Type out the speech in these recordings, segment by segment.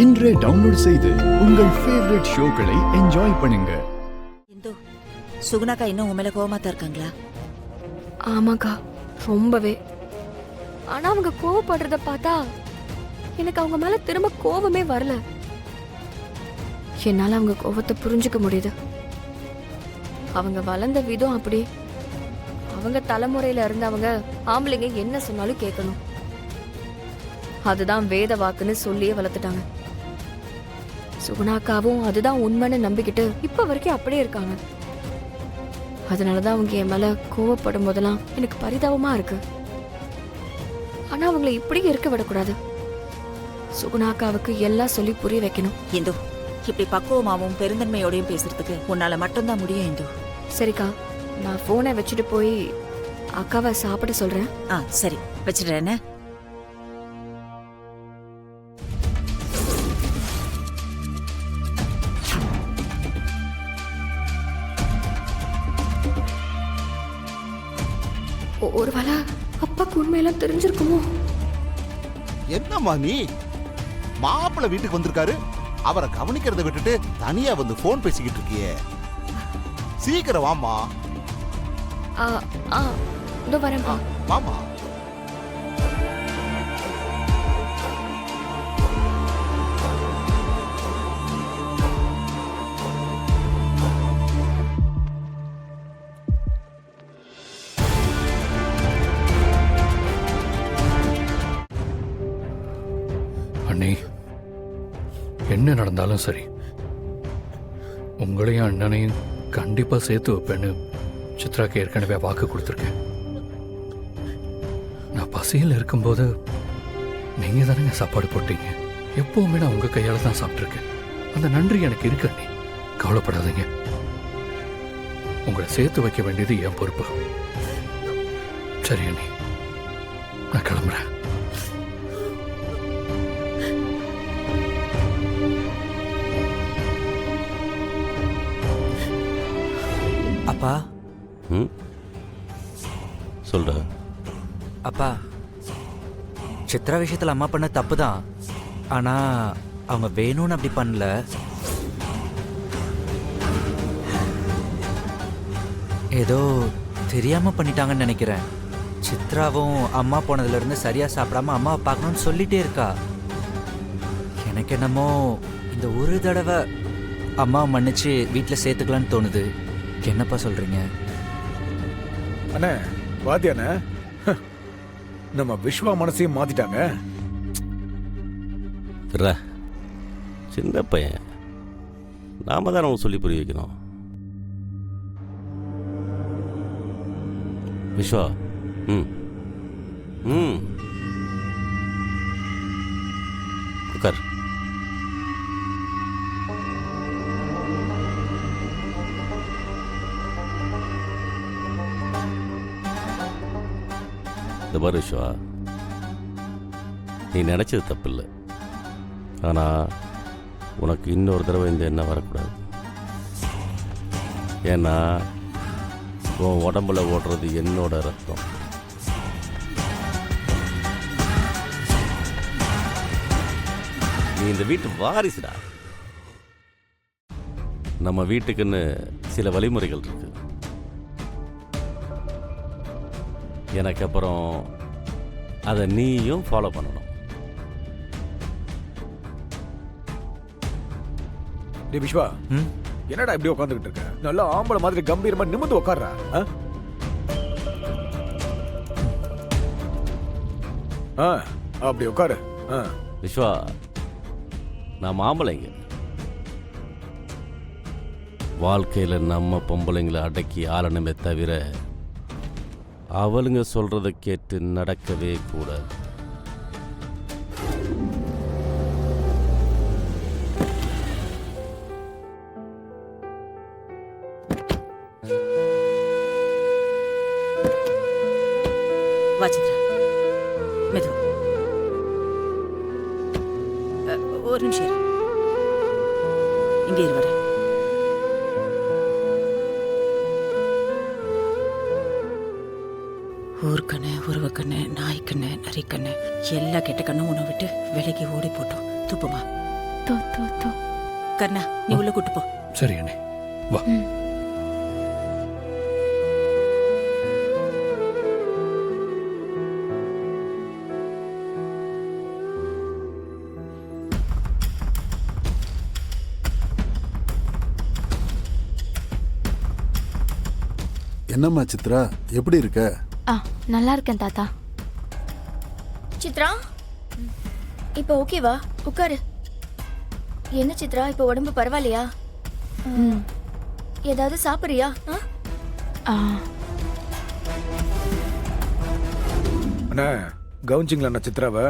இன்றே டவுன்லோட் செய்து உங்கள் ஃபேவரட் ஷோக்களை என்ஜாய் பண்ணுங்க. இந்து, சுகுணாக்கா இன்னும் உன் மேல கோவமா தான் இருக்காங்களா? ஆமாக்கா, ரொம்பவே. ஆனா அவங்க கோவப்படுறத பார்த்தா எனக்கு அவங்க மேல திரும்ப கோவமே வரல. என்னால அவங்க கோவத்தை புரிஞ்சுக்க முடியுது. அவங்க வளர்ந்த விதம் அப்படி. அவங்க தலைமுறையில இருந்தவங்க ஆம்பளைங்க என்ன சொன்னாலும் கேட்கணும், அதுதான் வேத வாக்குன்னு சொல்லியே வளர்த்துட்டாங்க. சுகுணாக்காவும் அதுதான் உண்மைன்னு நம்பிக்கிட்டு இப்ப வரைக்கும் அப்படியே இருக்காங்க. அதனாலதான் அவங்க என் மேல கோவப்படும் போதெல்லாம் எனக்கு பரிதாபமா இருக்கு. ஆனா அவங்கள இப்படி இருக்க விடக்கூடாது. சுகுணாக்காவுக்கு எல்லாம் சொல்லி புரிய வைக்கணும். இந்து, இப்படி பக்குவமாவும் பெருந்தன்மையோடையும் பேசுறதுக்கு உன்னால மட்டும்தான் முடியும். இந்து, சரிக்கா, நான் போனை வச்சுட்டு போய் அக்காவை சாப்பிட சொல்றேன். சரி, வச்சிடுறேன்னு. ஒருவேளை அப்பாக்கு உண்மையெல்லாம் தெரிஞ்சிருக்குமோ? என்னம்மா நீ? மாப்பிள்ளை வீட்டுக்கு வந்திருக்காரு, அவரை கவனிக்கிறத விட்டுட்டு தனியா வந்து போன் பேசிக்கிட்டு இருக்கியே. சீக்கிரம் வாமா. இதோ வரேன்ப்பா. வாமா. அண்ணி, என்ன நடந்தாலும் சரி, உங்களையும் அண்ணனையும் கண்டிப்பா சேர்த்து வைப்பேன்னு சித்ராக்கு ஏற்கனவே வாக்கு கொடுத்துருக்கேன். நான் பசியில் இருக்கும்போது நீங்க தானேங்க சாப்பாடு போட்டீங்க. எப்பவுமே நான் உங்க கையால தான் சாப்பிட்ருக்கேன். அந்த நன்றி எனக்கு இருக்கு அண்ணி, கவலைப்படாதீங்க. உங்களை சேர்த்து வைக்க வேண்டியது என் பொறுப்பு. சரி அண்ணி, நான் கிளம்புறேன். அப்பா. சொல்ற. அப்பா, சித்ரா விஷயத்தில் அம்மா பண்ண தப்பு தான். ஆனா அவங்க வேணும்னு அப்படி பண்ணல. ஏதோ தெரியாம பண்ணிட்டாங்கன்னு நினைக்கிறேன். சித்ராவும் அம்மா போனதுல இருந்து சரியா சாப்பிடாம அம்மாவை பார்க்கணும்னு சொல்லிட்டே இருக்கா. எனக்கு என்னமோ இந்த ஒரு தடவை அம்மாவை மன்னிச்சு வீட்டில் சேர்த்துக்கலான்னு தோணுது. என்னப்பா சொல்றீங்க? அண்ணே, வாத்தியானே, நம்ம விஸ்வா மனசையும் மாத்திட்டாங்க. சின்ன பையன், நாம தான் அவங்க சொல்லி புரிய வைக்கணும். விஸ்வா, உட்கார். இந்த பாரு விஸ்வா, நீ நினைச்சது தப்பு இல்லை. ஆனால் உனக்கு இன்னொரு தடவை இந்த எண்ணம் வரக்கூடாது. ஏன்னா உன் உடம்புல ஓடுறது என்னோட ரத்தம். நீ இந்த வீட்டு வாரிசுடா. நம்ம வீட்டுக்குன்னு சில வழிமுறைகள் இருக்கு. எனக்கு அப்புறம் அதை நீயும் ஃபாலோ பண்ணணும். டே விஸ்வா, என்னடா இப்படி உட்காந்துக்கிட்டு இருக்க? நல்லா ஆம்பளை மாதிரி கம்பீரமா நிமிர்ந்து உட்கார்றா. அப்படி உட்காரு. விஸ்வா, நான் ஆம்பளைங்க. வாழ்க்கையில் நம்ம பொம்பளைங்களை அடக்கி ஆளணுமே தவிர அவளுங்க சொல்றதை கேட்டு நடக்கவே கூடாது. வாச்சித்ரா, மெது, ஒரு நிமிஷம் இங்கே இருவர. ஊர்க்கண்ணு, உருவக்கண்ணு, நாய்க்கண்ணு, நரிக்கண்ணு, எல்லா கெட்ட கண்ணும் உன்னை விட்டு விலகி ஓடி போட்டோம். துப்புமா, தோ தோ தோ கர்ணா நீ உள்ள கூட்டு போ. சரி அண்ணே வா. என்னம்மா சித்ரா, எப்படி இருக்க? நல்லா இருக்கேன் தாத்தா. சித்ரா இப்போ ஓகேவா? உட்காரு. என்ன சித்ரா, இப்போ உடம்பு பரவாயில்லையா? ஏதாவது சாப்பிடுறியா? அண்ணா கவனிச்சிங்களா அண்ணா சித்ராவை?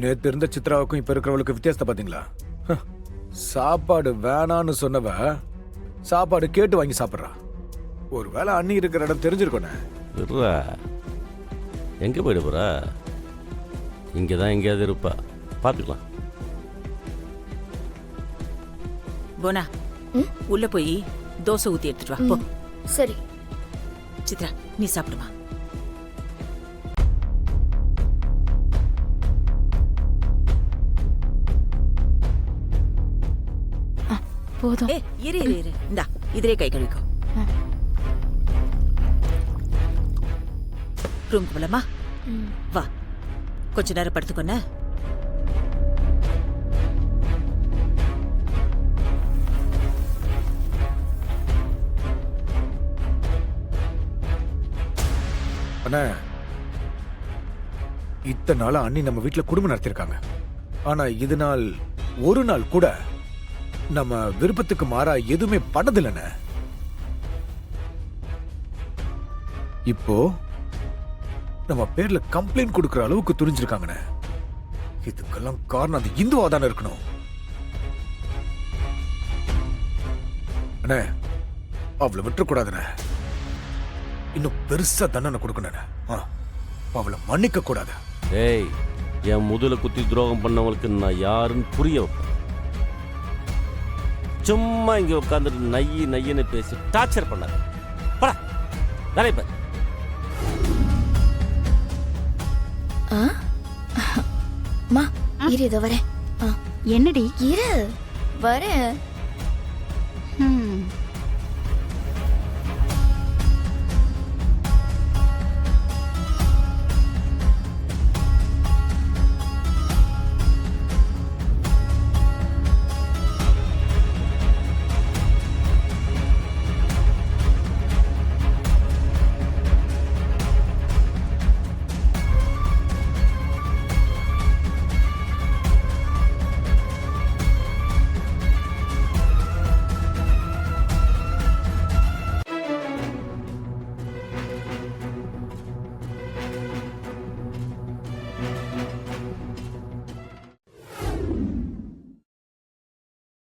நேத்து இருந்த சித்ராவுக்கும் இப்ப இருக்கிறவளுக்கு வித்தியாசத்தை பாத்தீங்களா? சாப்பாடு வேணான்னு சொன்னவ சாப்பாடு கேட்டு வாங்கி சாப்பிட்றா. ஒரு வேளை அண்ணி இருக்கிற இடம் தெரிஞ்சிருக்கோண்ணே. விட்றா, எங்கே போயிட போறா? இங்கே தான் எங்கேயாவது இருப்பா, பார்த்துக்கலாம். போனா உள்ள போய் தோசை ஊத்தி எடுத்துட்டு வா போ. சரி. சித்ரா நீ சாப்பிடுமா. போதும். ஏ இரு இரு இரு, இந்தா இதிலே கை கழுவிக்கோ. ரூம்க்கு போலாமா? வா, கொஞ்ச நேரம் படுத்துக்கொன்ன. அண்ணா இத்தனை நாளா அண்ணி நம்ம வீட்டுல குடும்பம் நடத்திருக்காங்க. ஆனா இது நாள் ஒரு நாள் கூட நம்ம விருப்பத்துக்கு மாறா எதுவுமே பண்ணதில்லைண்ணே. இப்போ நம்ம பேர்ல கம்ப்ளைண்ட் கொடுக்கிற அளவுக்கு துணிஞ்சிருக்காங்கண்ணே. இதுக்கெல்லாம் காரணம் அந்த இந்துவா தானே இருக்கணும். அண்ணே அவளை விட்டுறக்கூடாதுண்ணே. இன்னும் பெருசா தண்டனை கொடுக்கணும். அவளை மன்னிக்க கூடாது. ஏய், என் முதல குத்தி துரோகம் பண்ணவங்களுக்கு நான் யாருன்னு புரிய வைப்பேன். சும்மா இங்கே உட்காந்துட்டு நையி நையன்னு பேசி டார்ச்சர் பண்ணாத. படா நிறைய பேர். மா இரு, இதோ வரேன். என்னடி? இரு வரேன்.